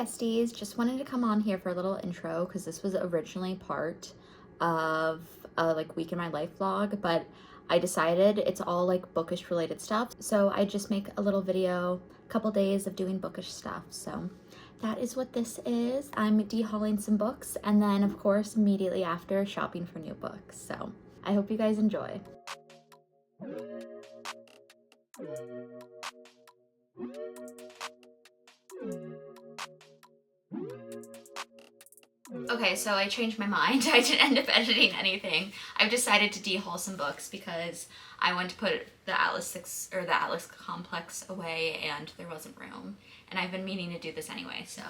besties, just wanted to come on here for a little intro because this was originally part of a like week in my life vlog, but I decided it's all like bookish related stuff, so I just make a little video, a couple days of doing bookish stuff. So that is what this is. I'm de-hauling some books and then of course immediately after shopping for new books. So I hope you guys enjoy. Okay, so I changed my mind. I didn't end up editing anything. I've decided to de-haul some books because I went to put the Atlas Complex away and there wasn't room. And I've been meaning to do this anyway, so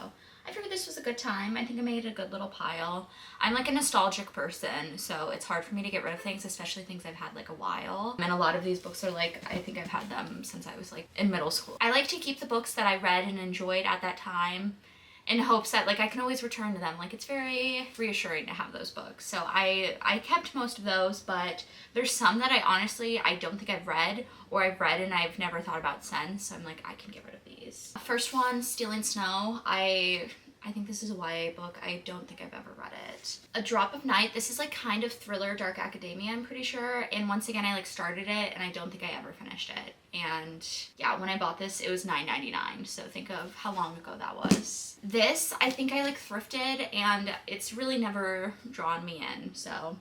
I figured this was a good time. I think I made a good little pile. I'm like a nostalgic person, so it's hard for me to get rid of things, especially things I've had like a while. And a lot of these books are like, I think I've had them since I was like in middle school. I like to keep the books that I read and enjoyed at that time in hopes that like I can always return to them. Like it's very reassuring to have those books. So I kept most of those, but there's some that I don't think I've read, or I've read and I've never thought about since. So I'm like, I can get rid of these. First one, Stealing Snow. I think this is a YA book. I don't think I've ever read it. A Drop of Night. This is like kind of thriller, dark academia, I'm pretty sure. And once again, I like started it and I don't think I ever finished it. And yeah, when I bought this, it was $9.99. So think of how long ago that was. This, I think I like thrifted and it's really never drawn me in. So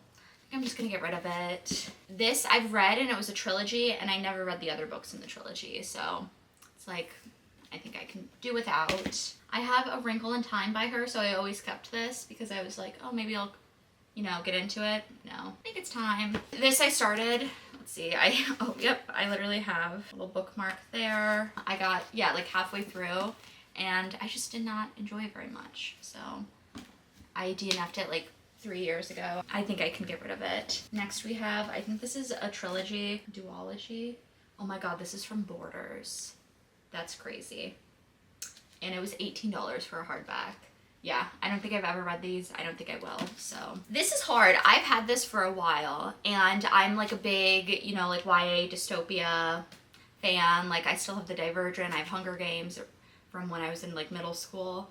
I'm just gonna get rid of it. This I've read and it was a trilogy and I never read the other books in the trilogy. So it's like, I think I can do without. I have A Wrinkle in Time by her, so I always kept this because I was like, oh, maybe I'll, you know, get into it. No, I think it's time. This I started, let's see, I literally have a little bookmark there. I got, yeah, like halfway through, and I just did not enjoy it very much. So I DNF'd it like 3 years ago. I think I can get rid of it. Next we have, I think this is a trilogy, duology. Oh my God, this is from Borders. That's crazy. And it was $18 for a hardback. Yeah, I don't think I've ever read these. I don't think I will, so. This is hard. I've had this for a while, and I'm like a big, you know, like YA dystopia fan. Like I still have the Divergent. I have Hunger Games from when I was in like middle school.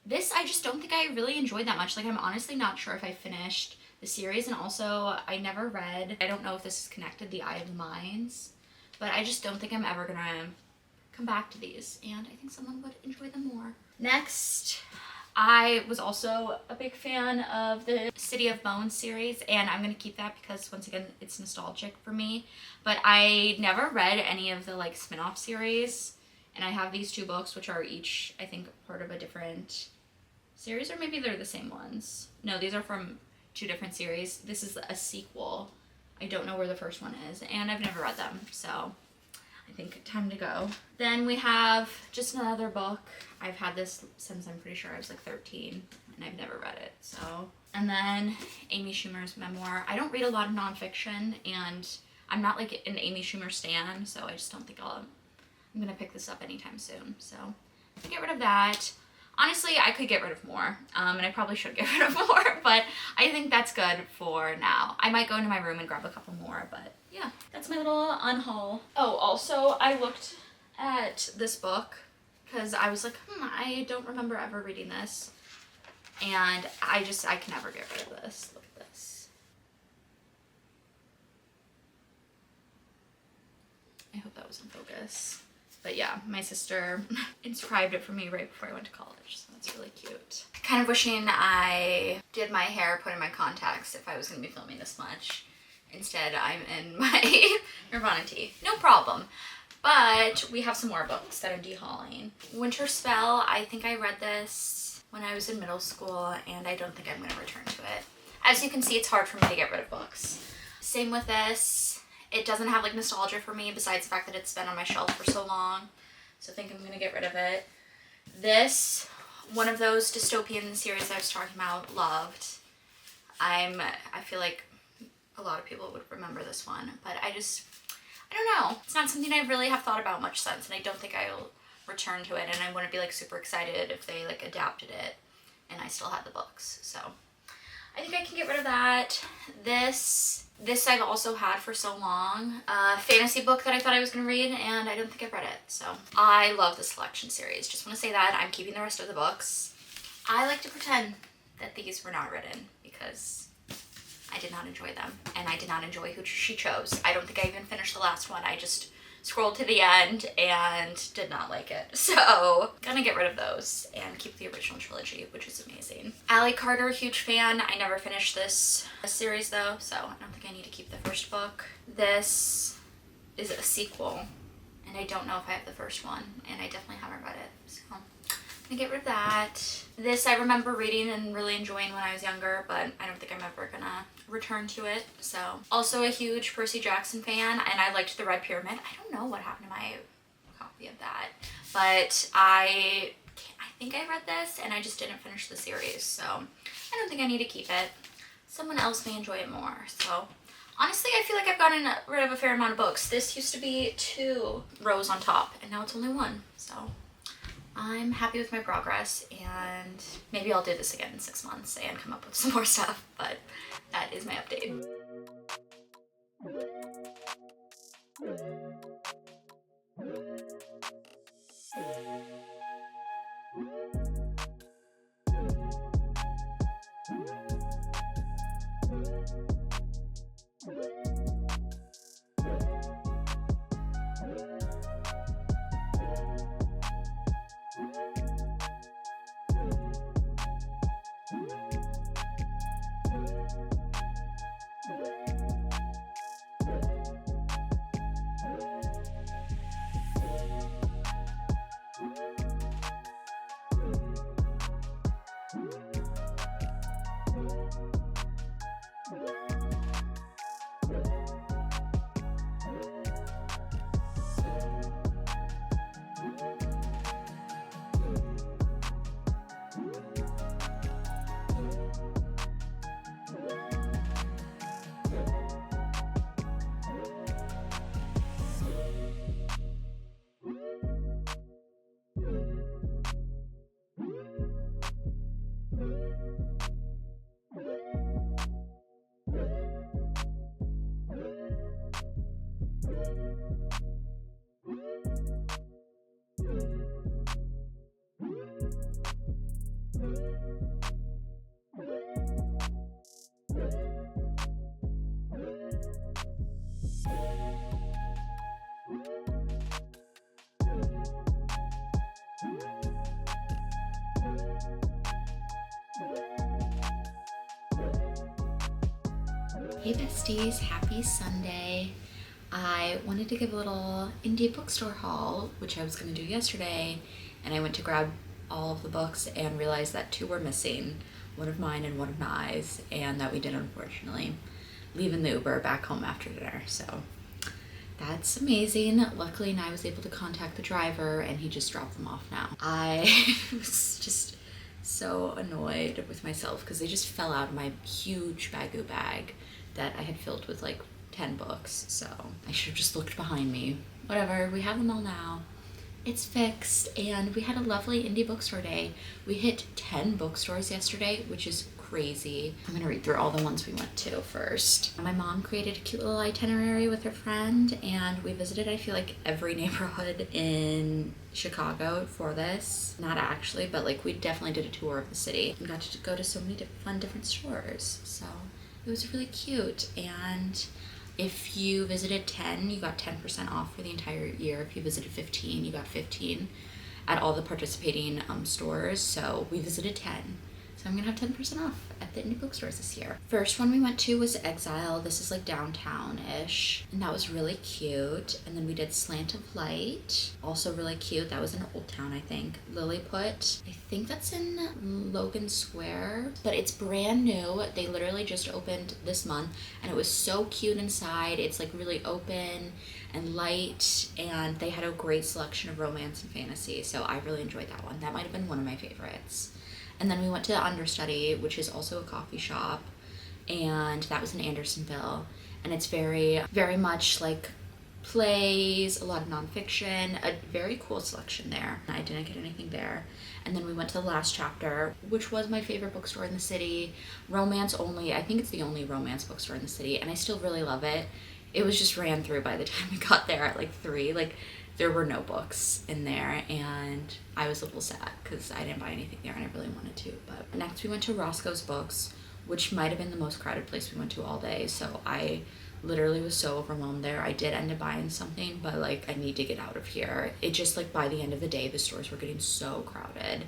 This, I just don't think I really enjoyed that much. Like I'm honestly not sure if I finished the series, and also I never read, I don't know if this is connected, The Eye of the Mines, but I just don't think I'm ever gonna come back to these, and I think someone would enjoy them more. Next, I was also a big fan of the City of Bones series, and I'm gonna keep that because once again it's nostalgic for me, but I never read any of the like spin-off series, and I have these two books which are each I think part of a different series, or maybe they're the same ones. No, these are from two different series. This is a sequel. I don't know where the first one is, and I've never read them, so I think time to go. Then we have just another book. I've had this since I'm pretty sure I was like 13 and I've never read it, so. And then Amy Schumer's memoir. I don't read a lot of nonfiction and I'm not like an Amy Schumer stan, so I just don't think I'm gonna pick this up anytime soon. So get rid of that. Honestly, I could get rid of more, and I probably should get rid of more, but I think that's good for now. I might go into my room and grab a couple more, but yeah, that's my little unhaul. Oh, also, I looked at this book because I was like, I don't remember ever reading this, and I can never get rid of this. Look at this. I hope that was in focus. But yeah, my sister inscribed it for me right before I went to college, so that's really cute. Kind of wishing I did my hair, put in my contacts if I was gonna be filming this much. Instead, I'm in my Nirvana tee. No problem. But we have some more books that I'm de-hauling. Winter Spell, I think I read this when I was in middle school, and I don't think I'm gonna return to it. As you can see, it's hard for me to get rid of books. Same with this. It doesn't have like nostalgia for me besides the fact that it's been on my shelf for so long. So I think I'm gonna get rid of it. This, one of those dystopian series I was talking about, loved. I feel like a lot of people would remember this one, but I don't know. It's not something I really have thought about much since, and I don't think I'll return to it, and I wouldn't be like super excited if they like adapted it and I still had the books. So I think I can get rid of that. This I've also had for so long. A fantasy book that I thought I was gonna read, and I don't think I've read it. So I love the selection series. Just want to say that. I'm keeping the rest of the books. I like to pretend that these were not written because I did not enjoy them, and I did not enjoy who she chose. I don't think I even finished the last one. I just scrolled to the end and did not like it. So gonna get rid of those and keep the original trilogy, which is amazing. Ally Carter, huge fan. I never finished this series though, so I don't think I need to keep the first book. This is a sequel, and I don't know if I have the first one, and I definitely haven't read it, so I'm gonna get rid of that. This I remember reading and really enjoying when I was younger, but I don't think I'm ever gonna return to it. So also a huge Percy Jackson fan, and I liked The Red Pyramid. I don't know what happened to my copy of that, but I think I read this and I just didn't finish the series, so I don't think I need to keep it. Someone else may enjoy it more. So honestly, I feel like I've gotten rid of a fair amount of books. This used to be 2 rows on top, and now it's only 1. So I'm happy with my progress, and maybe I'll do this again in 6 months and come up with some more stuff, but that is my update. Hey besties, happy Sunday. I wanted to give a little indie bookstore haul, which I was going to do yesterday, and I went to grab all of the books and realized that 2 were missing, one of mine and one of Nye's, and that we did unfortunately leave in the Uber back home after dinner. So that's amazing. Luckily, Nye was able to contact the driver and he just dropped them off now. I was just so annoyed with myself because they just fell out of my huge bagoo bag that I had filled with like 10 books. So I should have just looked behind me. Whatever, we have them all now. It's fixed, and we had a lovely indie bookstore day. We hit 10 bookstores yesterday, which is crazy. I'm gonna read through all the ones we went to first. My mom created a cute little itinerary with her friend, and we visited, I feel like, every neighborhood in Chicago for this. Not actually, but like we definitely did a tour of the city. We got to go to so many fun different stores, so it was really cute. And if you visited 10, you got 10% off for the entire year. If you visited 15, you got 15 at all the participating stores. So we visited 10. So I'm gonna have 10% off at the indie bookstores this year. First one we went to was Exile. This is like downtown-ish, and that was really cute. And then we did Slant of Light, also really cute. That was in Old Town, I think. Lilliput, I think that's in Logan Square, but it's brand new. They literally just opened this month, and it was so cute inside. It's like really open and light, and they had a great selection of romance and fantasy, so I really enjoyed that one. That might have been one of my favorites. And then we went to Understudy, which is also a coffee shop, and that was in Andersonville. And it's very, very much like plays, a lot of nonfiction, a very cool selection there. I didn't get anything there. And then we went to the last chapter, which was my favorite bookstore in the city. Romance only. I think it's the only romance bookstore in the city, and I still really love it. It was just ran through by the time we got there at like 3. Like, there were no books in there, and I was a little sad because I didn't buy anything there and I really wanted to. But next we went to Roscoe's Books, which might have been the most crowded place we went to all day. So I literally was so overwhelmed there. I did end up buying something, but like, I need to get out of here. It just, like, by the end of the day, the stores were getting so crowded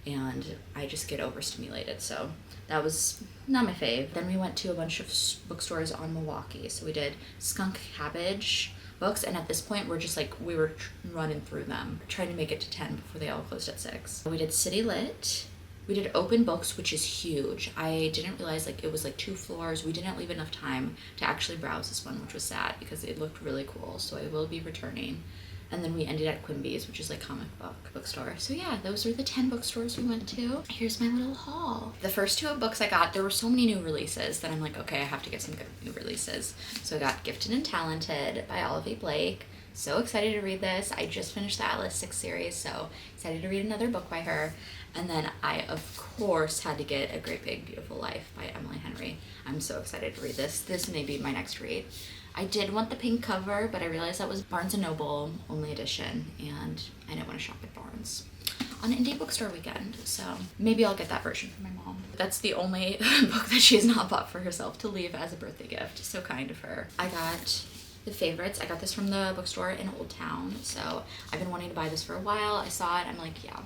and I just get overstimulated. So that was not my fave. Then we went to a bunch of bookstores on Milwaukee. So we did Skunk Cabbage Books, and at this point we're just like, we were running through them, trying to make it to 10 before they all closed at 6. We did City Lit. We did Open Books, which is huge. I didn't realize, like, it was like 2 floors. We didn't leave enough time to actually browse this one, which was sad because it looked really cool. So I will be returning. And then we ended at Quimby's, which is like comic bookstore. So yeah, those are the 10 bookstores we went to. Here's my little haul. The first 2 books I got, there were so many new releases that I'm like, okay, I have to get some good new releases. So I got Gifted and Talented by Olivia Blake. So excited to read this. I just finished the Atlas 6 series, so excited to read another book by her. And then I, of course, had to get A Great Big Beautiful Life by Emily Henry. I'm so excited to read this. This may be my next read. I did want the pink cover, but I realized that was Barnes & Noble only edition, and I didn't want to shop at Barnes on indie bookstore weekend, so maybe I'll get that version for my mom. That's the only book that she has not bought for herself to leave as a birthday gift. So kind of her. I got The Favorites. I got this from the bookstore in Old Town, so I've been wanting to buy this for a while. I saw it, I'm like, yeah,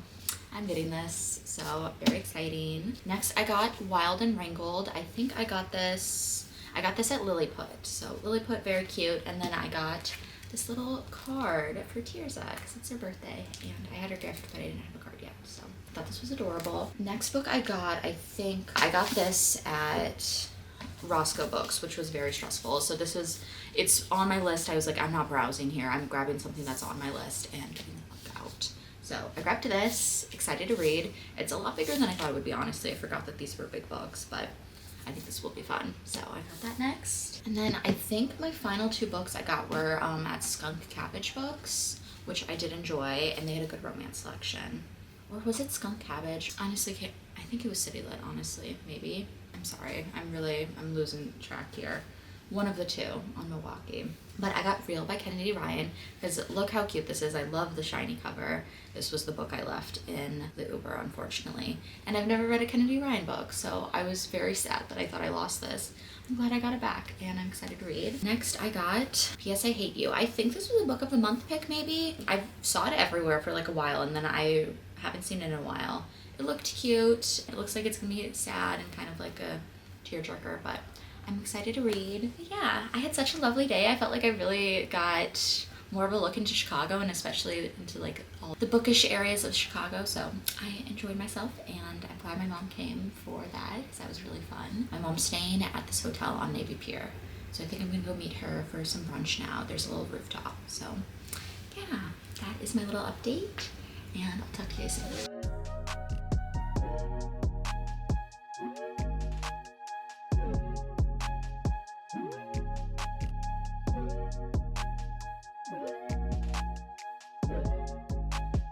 I'm getting this, so very exciting. Next, I got Wild and Wrangled. I think I got this at Lilliput. So Lilliput, very cute. And then I got this little card for Tirza because it's her birthday, and I had her gift, but I didn't have a card yet, so I thought this was adorable. Next book I got, I think I got this at Roscoe Books, which was very stressful. So it's on my list. I was like, I'm not browsing here. I'm grabbing something that's on my list and getting the book out. So I grabbed this, excited to read. It's a lot bigger than I thought it would be, honestly. I forgot that these were big books, but I think this will be fun. So I got that next. And then I think my final 2 books I got were at Skunk Cabbage Books, which I did enjoy, and they had a good romance selection. Or was it Skunk Cabbage? Honestly, I think it was City Lit, honestly, maybe. I'm sorry, I'm losing track here. One of the 2 on Milwaukee. But I got Real by Kennedy Ryan, because look how cute this is. I love the shiny cover. This was the book I left in the Uber, unfortunately. And I've never read a Kennedy Ryan book, so I was very sad that I thought I lost this. I'm glad I got it back, and I'm excited to read. Next, I got P.S. I Hate You. I think this was a book of the month pick, maybe? I saw it everywhere for like a while, and then I haven't seen it in a while. It looked cute. It looks like it's gonna be sad and kind of like a tearjerker, but I'm excited to read. But yeah, I had such a lovely day. I felt like I really got more of a look into Chicago, and especially into like all the bookish areas of Chicago. So I enjoyed myself, and I'm glad my mom came for that because that was really fun. My mom's staying at this hotel on Navy Pier, so I think I'm gonna go meet her for some brunch now. There's a little rooftop. So yeah, that is my little update, and I'll talk to you soon.